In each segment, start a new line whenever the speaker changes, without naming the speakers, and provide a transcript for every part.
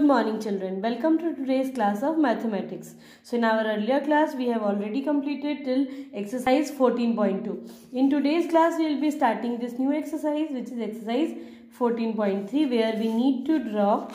Good morning children, welcome to today's class of mathematics. So in our earlier class we have already completed till exercise 14.2. In today's class we will be starting this new exercise which is exercise 14.3 where we need to draw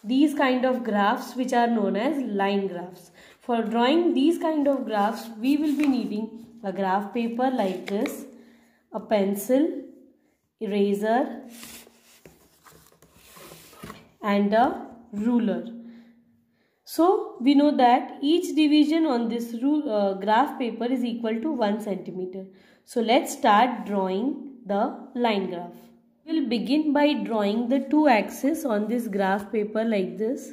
these kind of graphs which are known as line graphs. For drawing these kind of graphs we will be needing a graph paper like this, a pencil, eraser and a ruler. So we know that each division on this graph paper is equal to 1 centimeter. So let's start drawing the line graph. We'll begin by drawing the two axes on this graph paper like this.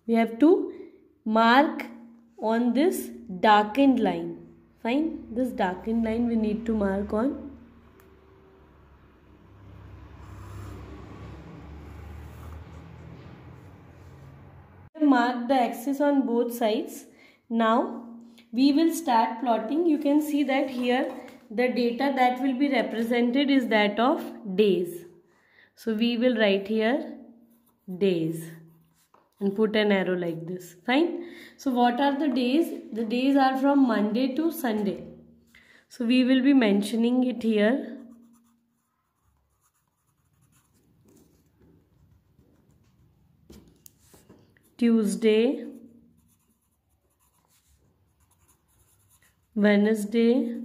We have to mark on this darkened line. Fine, this darkened line we need to mark on. Mark the axis on both sides. Now we will start plotting. You can see that here the data that will be represented is that of days. So we will write here days and put an arrow like this. Fine. So what are the days? The days are from Monday to Sunday. So we will be mentioning it here. Tuesday, Wednesday,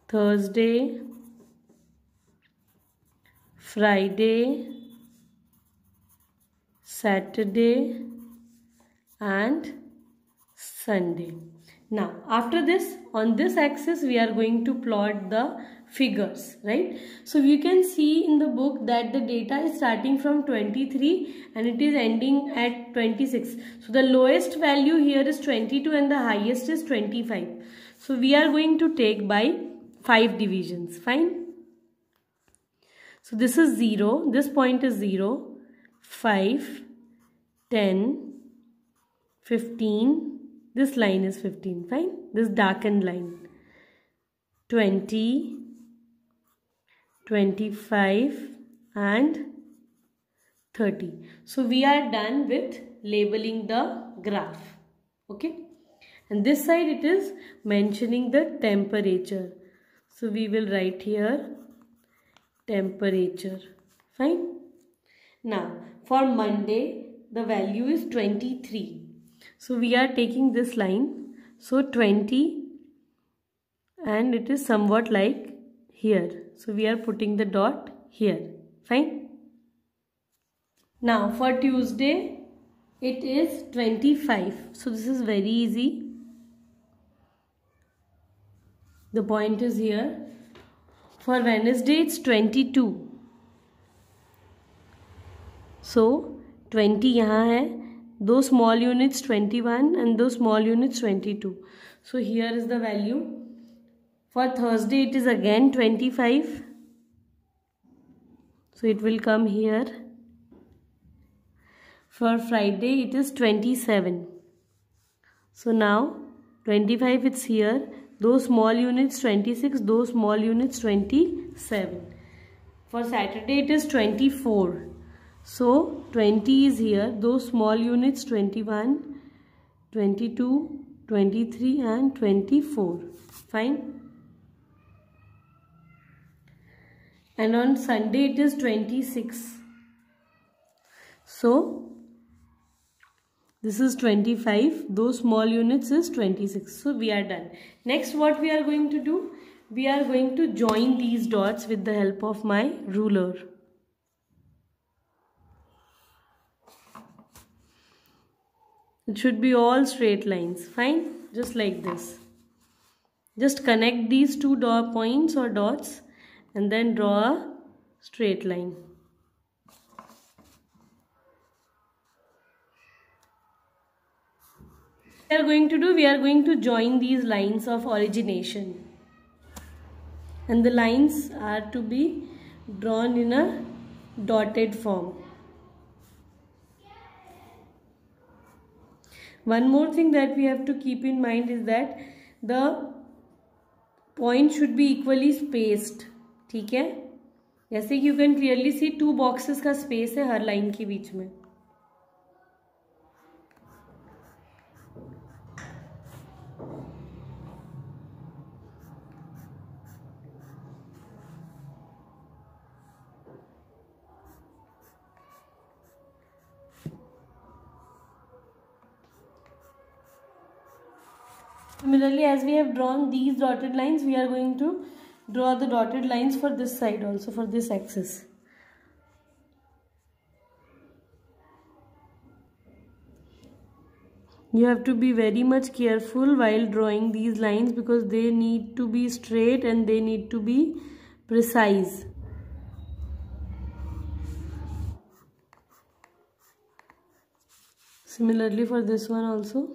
Thursday, Friday, Saturday and Sunday. Now after this, on this axis we are going to plot the figures, right? So you can see in the book that the data is starting from 23 and it is ending at 26. So the lowest value here is 22 and the highest is 25. So we are going to take by 5 divisions. Fine. So this is 0. This point is 0, 5, 10, 15. This line is 15. Fine. This darkened line. 20, 25 and 30. So we are done with labeling the graph. Okay. And this side it is mentioning the temperature. So we will write here temperature. Fine. Now for Monday the value is 23. So we are taking this line. So 20 and it is somewhat like here. So we are putting the dot here. Fine. Now for Tuesday it is 25. So this is very easy. The point is here. For Wednesday it's 22. So 20 यहाँ है. Those small units 21 and those small units 22. So here is the value. For Thursday it is again 25. So it will come here. For Friday it is 27. So now 25 it's here. Those small units 26. Those small units 27. For Saturday it is 24. So 20 is here. Those small units 21, 22, 23 and 24. Fine. And on Sunday it is 26. So this is 25. Those small units is 26. So we are done. Next what we are going to do? We are going to join these dots with the help of my ruler. It should be all straight lines. Fine. Just like this. Just connect these two points or dots and then draw a straight line. We are going to join these lines of origination. And the lines are to be drawn in a dotted form. One more thing that we have to keep in mind is that the points should be equally spaced. ठीक है, जैसे कि you can clearly see 2 boxes का space है हर line के बीच में. Similarly, as we have drawn these dotted lines, we are going to draw the dotted lines for this side also, for this axis. You have to be very much careful while drawing these lines because they need to be straight and they need to be precise. Similarly for this one also.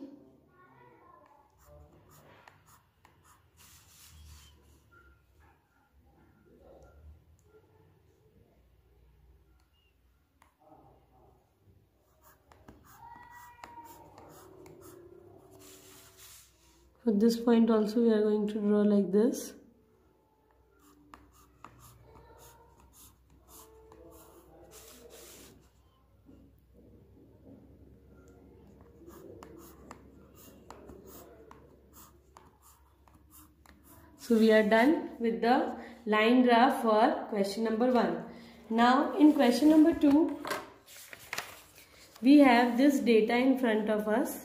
For this point also we are going to draw like this. So we are done with the line graph for question number 1. Now in question number 2, we have this data in front of us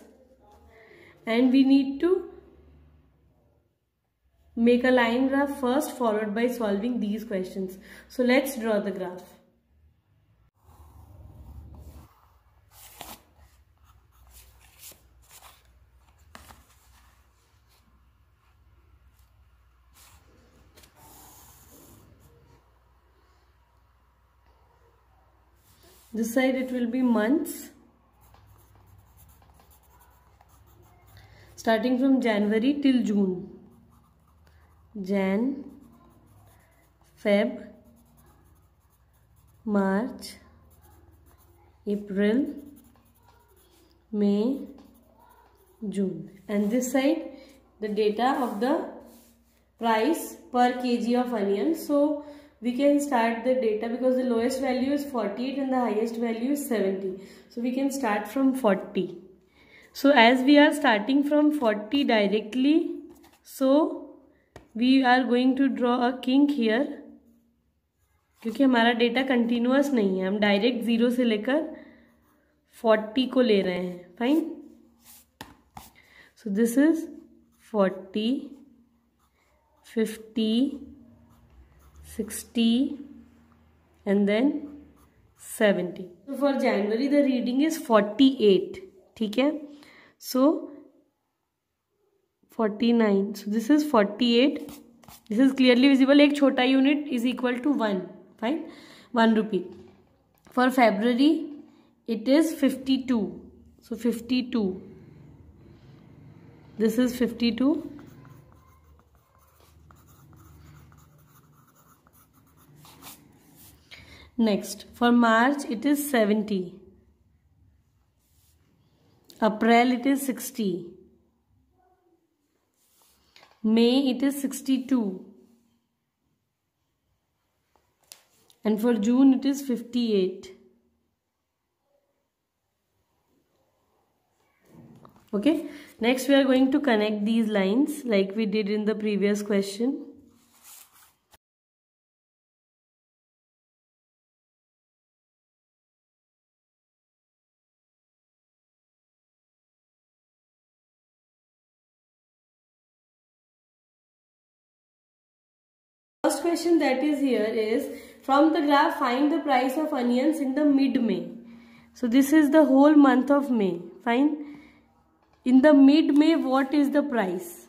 and we need to make a line graph first, followed by solving these questions. So let's draw the graph. This side it will be months, starting from January till June. Jan, Feb, March, April, May, June. And this side the data of the price per kg of onion. So we can start the data because the lowest value is 48 and the highest value is 70. So we can start from 40. So as we are starting from 40 directly, so we are going to draw a kink here क्योंकि हमारा data continuous नहीं है, हम direct 0 से लेकर 40 को ले रहे हैं. Fine. So this is 40, 50, 60 and then 70. So for January the reading is 48. ठीक है. So 49. So this is 48. This is clearly visible. एक छोटा unit is equal to 1. Fine. 1 rupee. For February it is 52. So 52. This is 52. Next, for March it is 70. April it is 60. May it is 62. And for June it is 58. Okay. Next we are going to connect these lines like we did in the previous question. First question that is here is, from the graph find the price of onions in the mid-May. So this is the whole month of May. Fine. In the mid-May, what is the price?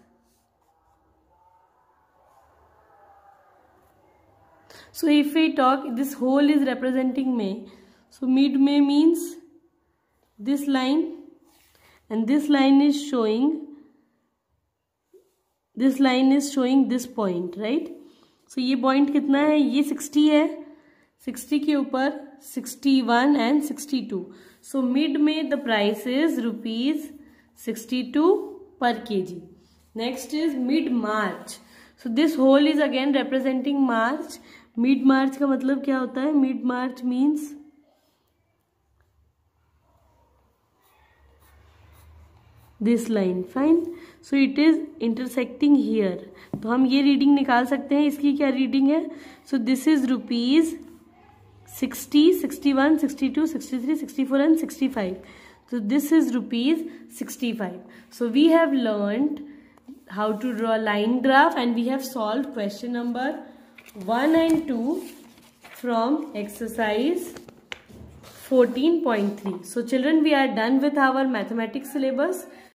So if we talk, this whole is representing May. So mid-May means this line, and this line is showing this point, right? So ये point कितना है? ये 60 है. 60 के ऊपर 61 and 62. So mid-May the price is rupees 62 per kg. Next is mid-March. So this whole is again representing March. Mid मार्च का मतलब क्या होता है? Mid March means this line, fine. So it is intersecting here. तो हम ये reading निकाल सकते हैं. इसकी क्या रीडिंग है? So this is rupees 60, 61, 62, 63, 64 and 65. So this is rupees 65. So we have learned how to draw line graph and we have solved question number 1 and 2 from exercise 14.3. So children, we are done with our mathematics syllabus.